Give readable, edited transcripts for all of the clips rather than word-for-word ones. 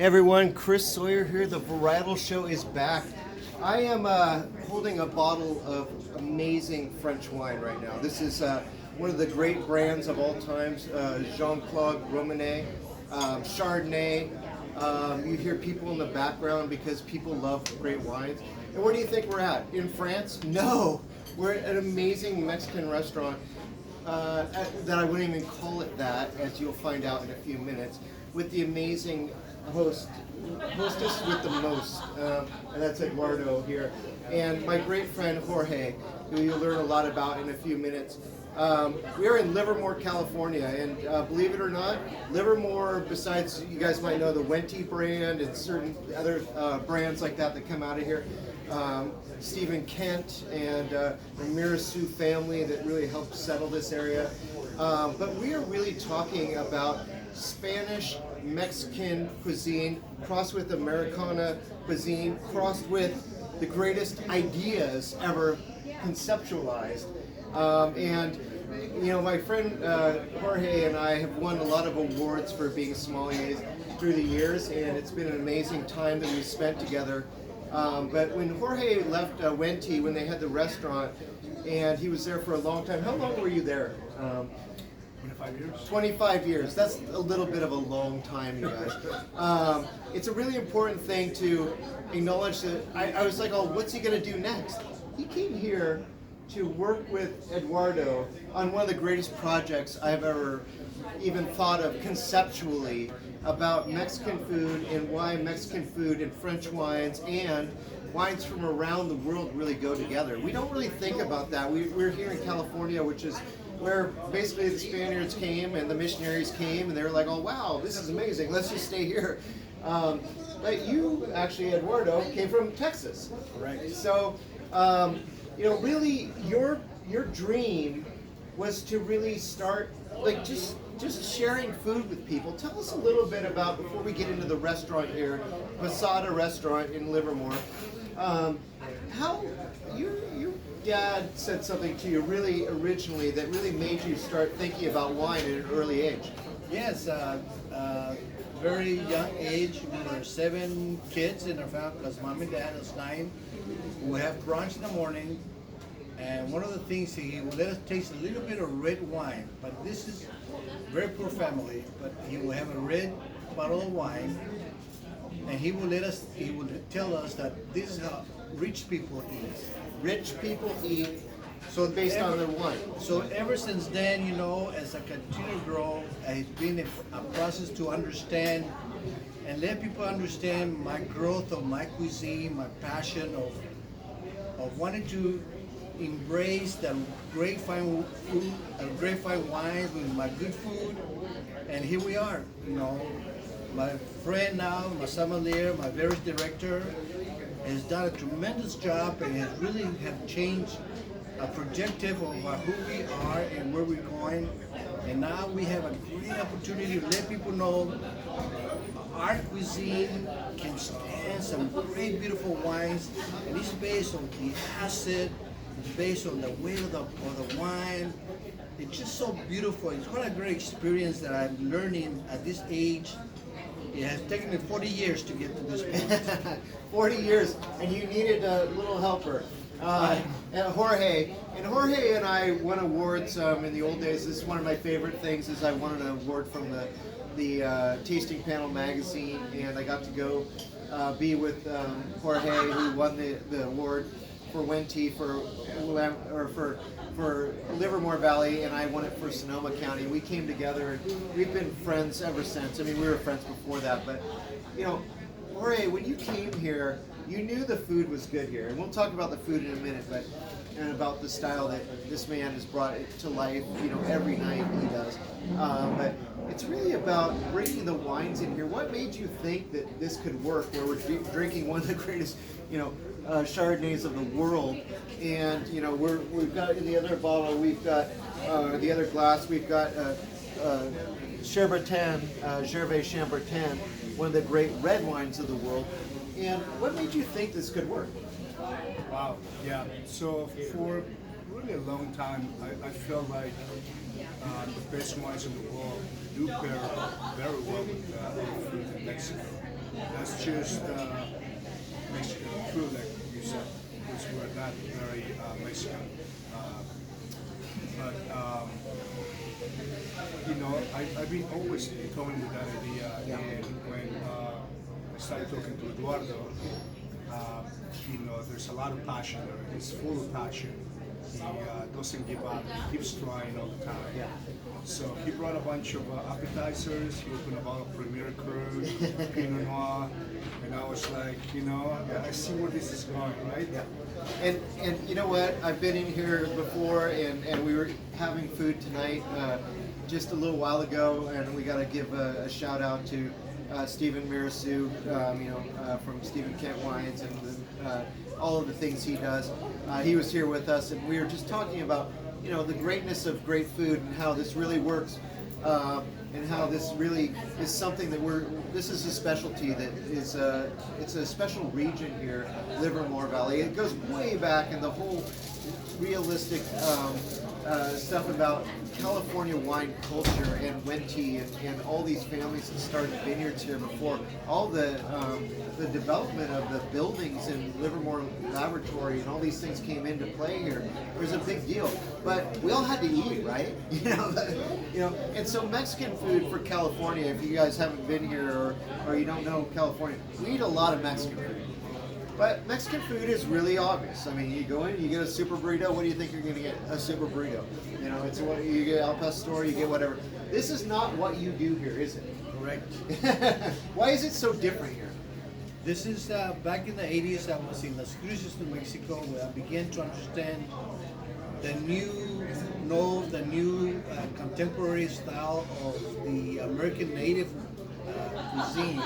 Hey everyone, Chris Sawyer here. The Varietal Show is back. I am holding a bottle of amazing French wine right now. This is one of the great brands of all times, Jean-Claude Romanée, Chardonnay. You hear people in the background because people love great wines. And where do you think we're at? In France? No! We're at an amazing Mexican restaurant that I wouldn't even call it that, as you'll find out in a few minutes, with the amazing hostess with the most, and that's Eduardo here, and my great friend Jorge, who you'll learn a lot about in a few minutes. We are in Livermore, California, and believe it or not, Livermore, besides you guys might know the Wente brand and certain other brands like that come out of here, Stephen Kent and the Mirasu family that really helped settle this area. But we are really talking about Spanish Mexican cuisine crossed with Americana cuisine, crossed with the greatest ideas ever conceptualized. And you know, my friend Jorge and I have won a lot of awards for being sommeliers through the years, and it's been an amazing time that we've spent together. But when Jorge left Wente, when they had the restaurant, and he was there for a long time. How long were you there? 25 years. 25 years. That's a little bit of a long time, you guys. It's a really important thing to acknowledge that I was like, oh, what's he going to do next? He came here to work with Eduardo on one of the greatest projects I've ever even thought of conceptually about Mexican food and why Mexican food and French wines and wines from around the world really go together. We don't really think about that. We're here in California, which is where basically the Spaniards came and the missionaries came, and they were like, oh wow, this is amazing, let's just stay here. But you actually, Eduardo, came from Texas. Correct. So, you know, really your dream was to really start like just sharing food with people. Tell us a little bit about, before we get into the restaurant here, Posada Restaurant in Livermore, how your dad said something to you really originally that really made you start thinking about wine at an early age. Yes, very young age. We were 7 kids in our family, plus mom and dad is 9. We have brunch in the morning, and one of the things he would let us taste a little bit of red wine, but this is very poor family, but he will have a red bottle of wine, and he would tell us that this is how rich people eat. Rich people eat, so based on their wine. So ever since then, you know, as I continue to grow, it's been a process to understand and let people understand my growth of my cuisine, my passion of wanting to embrace the great fine food, great fine wines with my good food, and here we are. You know, my friend now, my sommelier, my various director, has done a tremendous job and has really have changed a projective of who we are and where we're going. And now we have a great opportunity to let people know our cuisine can stand some great, beautiful wines, and it's based on the acid, it's based on the weight of the wine. It's just so beautiful. It's what a great experience that I'm learning at this age. It has taken me 40 years to get to this point. 40 years, and you needed a little helper. And Jorge and I won awards in the old days. This is one of my favorite things. Is I won an award from the Tasting Panel magazine, and I got to go be with Jorge, who won the award for Wente for Livermore Valley, and I won it for Sonoma County. We came together, and we've been friends ever since. I mean, we were friends before that, but you know, Jorge, when you came here, you knew the food was good here, and we'll talk about the food in a minute, but and about the style that this man has brought it to life. You know, every night he does. But it's really about bringing the wines in here. What made you think that this could work? Where we're drinking one of the greatest, you know, Chardonnays of the world, and you know, we've got in the other bottle, we've got the other glass, we've got Chambertin, Gervais Chambertin, one of the great red wines of the world. And what made you think this could work? Wow, yeah. So for really a long time, I felt like the best wines in the world do pair very well with food in Mexico. that's just Mexican food, like you said, which we're not very Mexican. But you know, I've been always toying with that idea, and when I started talking to Eduardo, you know, there's a lot of passion there. He's full of passion. He doesn't give up. He keeps trying all the time. Yeah. So he brought a bunch of appetizers. He opened a bottle of Premier Cru, Pinot Noir, and I was like, you know, I see where this is going, right? Yeah. And you know what? I've been in here before, and we were having food tonight just a little while ago, and we got to give a shout out to Stephen Mirasu, from Stephen Kent Wines, and all of the things he does. He was here with us, and we were just talking about, you know, the greatness of great food and how this really works, and how this really is something that this is a specialty that is, it's a special region here, Livermore Valley. It goes way back, and the whole realistic stuff about California wine culture and Wente and all these families that started vineyards here before. All the development of the buildings in Livermore Laboratory and all these things came into play here. It was a big deal. But we all had to eat, right? You know. And so Mexican food for California, if you guys haven't been here or you don't know California, we eat a lot of Mexican food. But Mexican food is really obvious. I mean, you go in, you get a super burrito. What do you think you're going to get? A super burrito. You know, it's what you get al pastor, you get whatever. This is not what you do here, is it? Correct. Why is it so different here? This is back in the 80s. I was in Las Cruces, New Mexico, where I began to understand the new contemporary style of the American native cuisine.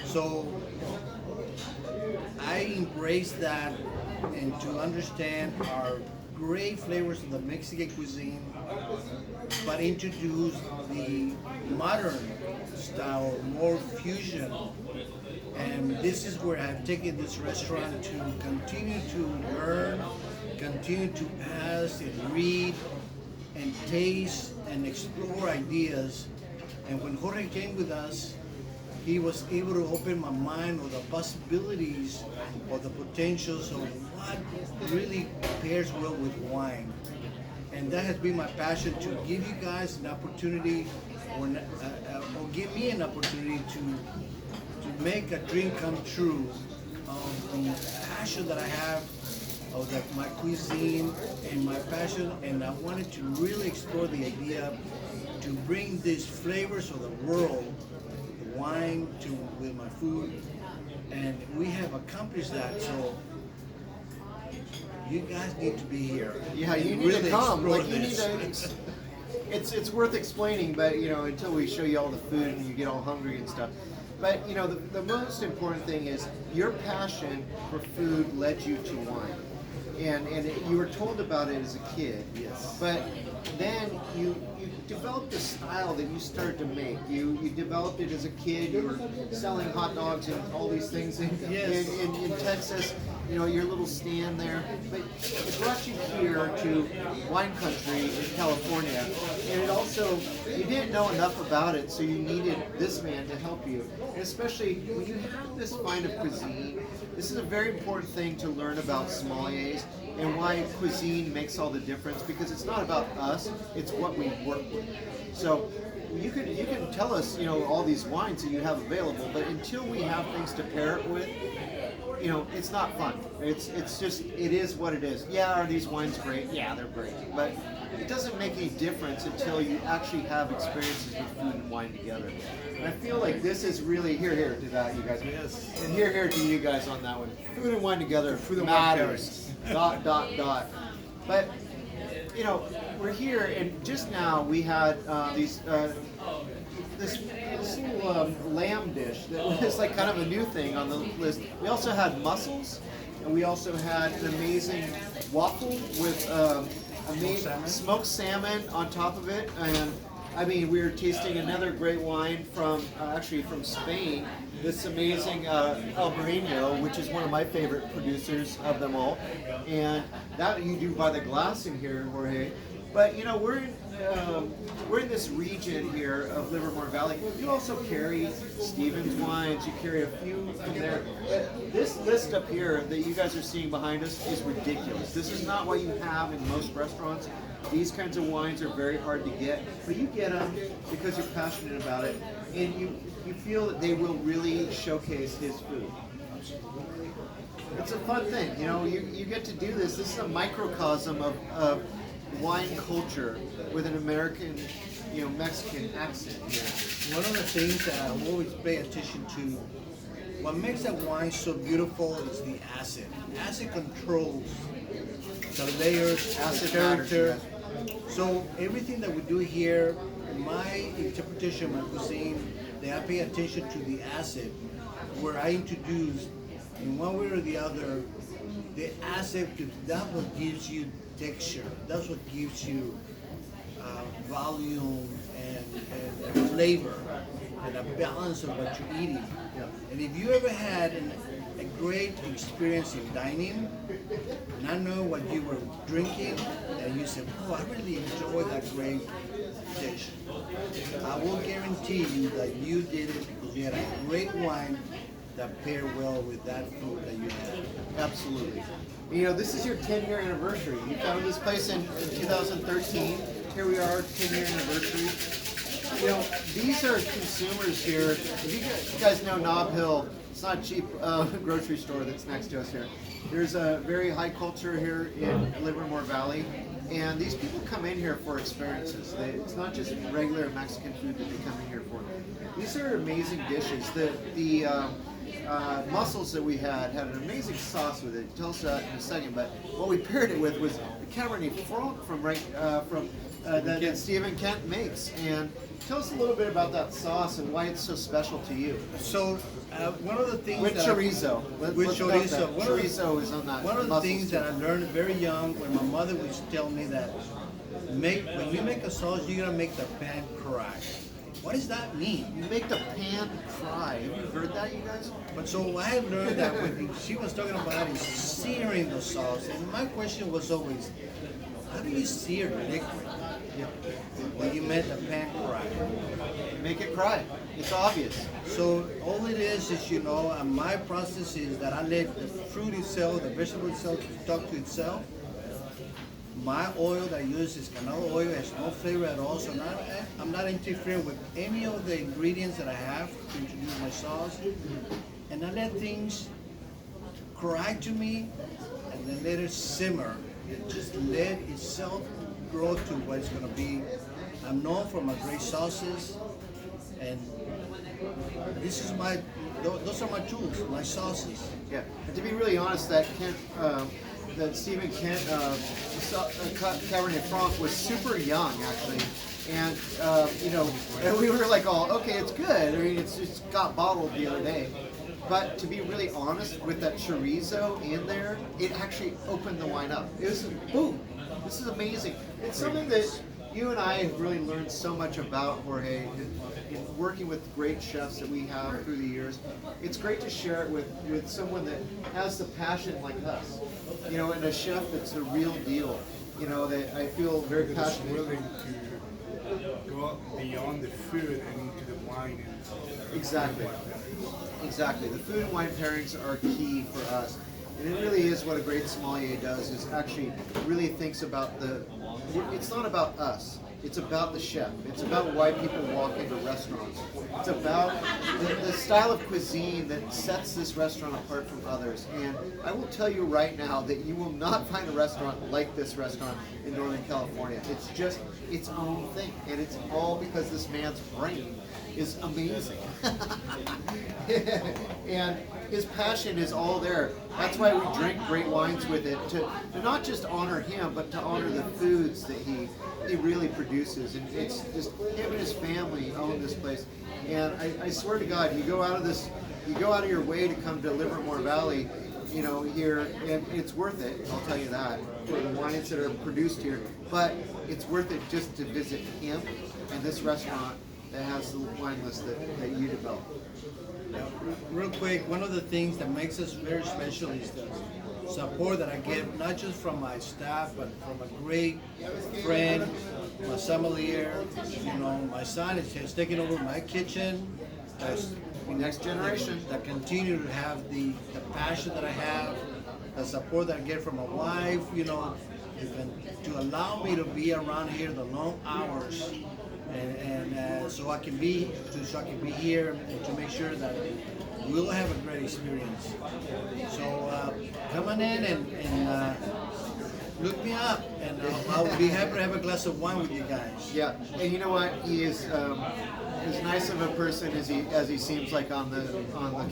So I embraced that, and to understand our great flavors of the Mexican cuisine, but introduce the modern style, more fusion. And this is where I've taken this restaurant to continue to learn, continue to ask and read and taste and explore ideas. And when Jorge came with us, he was able to open my mind on the possibilities or the potentials of what really pairs well with wine. And that has been my passion, to give you guys an opportunity, or give me an opportunity to make a dream come true of the passion that I have of my cuisine and my passion. And I wanted to really explore the idea to bring these flavors of the world, wine, with my food, and we have accomplished that. So you guys need to be here. Yeah, you need to come. Like, you need to. It's worth explaining, but you know, until we show you all the food and you get all hungry and stuff. But you know, the most important thing is your passion for food led you to wine, and you were told about it as a kid. Yes. But then you developed a style that you started to make. You developed it as a kid. You were selling hot dogs and all these things in Texas. You know, your little stand there. But it brought you here to wine country in California. And it also, you didn't know enough about it, so you needed this man to help you. And especially when you have this kind of cuisine, this is a very important thing to learn about sommeliers and why cuisine makes all the difference, because it's not about us, it's what we work with. So you can tell us, you know, all these wines that you have available, but until we have things to pair it with, you know, it's not fun. It's just, it is what it is. Yeah, are these wines great? Yeah, they're great. But it doesn't make any difference until you actually have experiences with food and wine together. And I feel like this is really, here to that, you guys. Yes. And here to you guys on that one. Food and wine together Food and wine matters. Dot. But, you know, we're here, and just now we had this little lamb dish that was like kind of a new thing on the list. We also had mussels, and we also had an amazing waffle with amazing smoked salmon on top of it. And I mean, we were tasting another great wine from actually from Spain. This amazing Albarino, which is one of my favorite producers of them all, and that you do by the glass in here, Jorge. But you know, we're we're in this region here of Livermore Valley. You also carry Stevens wines. You carry a few from there. But this list up here that you guys are seeing behind us is ridiculous. This is not what you have in most restaurants. These kinds of wines are very hard to get, but you get them because you're passionate about it, and you feel that they will really showcase his food. It's a fun thing, you know. You get to do this. This is a microcosm of wine culture with an American, Mexican accent here. One of the things that I always pay attention to, what makes that wine so beautiful is the acid. Acid controls the layers, Acid the character. matters, So everything that we do here, my interpretation of my cuisine, that I pay attention to the acid, where I introduce, in one way or the other, the acid, that's what gives you texture. That's what gives you volume and flavor and a balance of what you're eating. Yeah. And if you ever had a great experience in dining, not knowing what you were drinking, and you said, "Oh, I really enjoyed that great dish," I will guarantee you that you did it because you had a great wine that paired well with that food that you had. Absolutely. You know, this is your 10-year anniversary. You founded this place in 2013. Here we are, 10-year anniversary. You know, these are consumers here. If you guys know Nob Hill, it's not a cheap grocery store that's next to us here. There's a very high culture here in Livermore Valley, and these people come in here for experiences. It's not just regular Mexican food that they come in here for. These are amazing dishes. The mussels that we had an amazing sauce with it. Tell us that in a second. But what we paired it with was the Cabernet Franc that Stephen Kent makes. And tell us a little bit about that sauce and why it's so special to you. So one of the things With that chorizo. with Let's note chorizo. that. One of the- Chorizo is on that. One of the mussels things too. that I learned very young when my mother would tell me that when you make a sauce, you're gonna make the pan cry. What does that mean? You make the pan cry. Have you heard that, you guys? But so I have learned that when she was talking about is searing the sauce, and my question was always, how do you sear liquid? Yeah. When you make the pan cry. Make it cry. It's obvious. So all it is, and my process is that I let the fruit itself, the vegetable itself, talk to itself. My oil that I use is canola oil. It has no flavor at all, so I'm not interfering with any of the ingredients that I have to introduce my sauce. And I let things cry to me, and then let it simmer. And just let itself grow to what it's going to be. I'm known for my great sauces, and those are my tools, my sauces. Yeah. And to be really honest, that Stephen Kent Cabernet Franc was super young, actually. And, and we were like, oh, okay, it's good. I mean, it's just got bottled the other day. But to be really honest, with that chorizo in there, it actually opened the wine up. It was, boom, this is amazing. It's something that you and I have really learned so much about, Jorge, in working with great chefs that we have through the years. It's great to share it with someone that has the passion like us, and a chef that's the real deal, that I feel very That is passionate. willing to go beyond the food and into the wine. Exactly. Exactly. The food and wine pairings are key for us. And it really is what a great sommelier does, is actually really thinks about it's not about us. It's about the chef. It's about why people walk into restaurants. It's about the style of cuisine that sets this restaurant apart from others. And I will tell you right now that you will not find a restaurant like this restaurant in Northern California. It's just its own thing. And it's all because this man's brain is amazing. And his passion is all there. That's why we drink great wines with it, to not just honor him, but to honor the foods that he really produces. And it's just him and his family own this place. And I swear to God, you go out of your way to come to Livermore Valley, here, and it's worth it, I'll tell you that, for the wines that are produced here. But it's worth it just to visit him and this restaurant that has the wine list that you develop? Yeah, real quick, one of the things that makes us very special is the support that I get, not just from my staff, but from a great friend, my sommelier. You know, my son has taken over my kitchen. That's, Next generation. That continue to have the passion that I have, the support that I get from my wife, you know, to allow me to be around here the long hours, and so I can be here and to make sure that we'll have a great experience. So come on in and look me up, and I'll be happy to have a glass of wine with you guys. Yeah, and you know what? He is as nice of a person as he seems like on the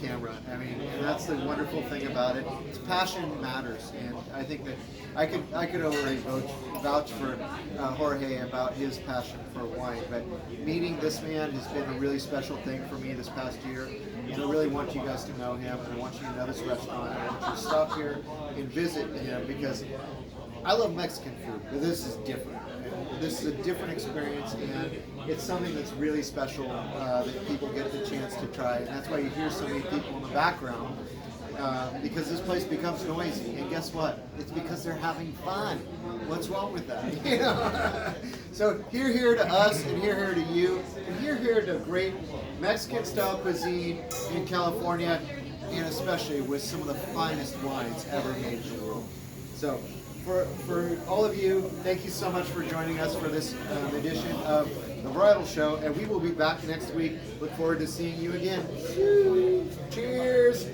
camera. I mean, that's the wonderful thing about it. His passion matters, and I think that I could already vouch for Jorge about his passion for wine. But meeting this man has been a really special thing for me this past year. And I really want you guys to know him, and I want you to know this restaurant. I want you to stop here and visit him because I love Mexican food, but this is different. And this is a different experience, and it's something that's really special that people get the chance to try. And that's why you hear so many people in the background, because this place becomes noisy. And guess what? It's because they're having fun. What's wrong with that? You know? So here to us, and here to you, and here to great Mexican-style cuisine in California, and especially with some of the finest wines ever made in the world. So, for all of you, thank you so much for joining us for this edition of the Varietal Show, and we will be back next week. Look forward to seeing you again. Cheers!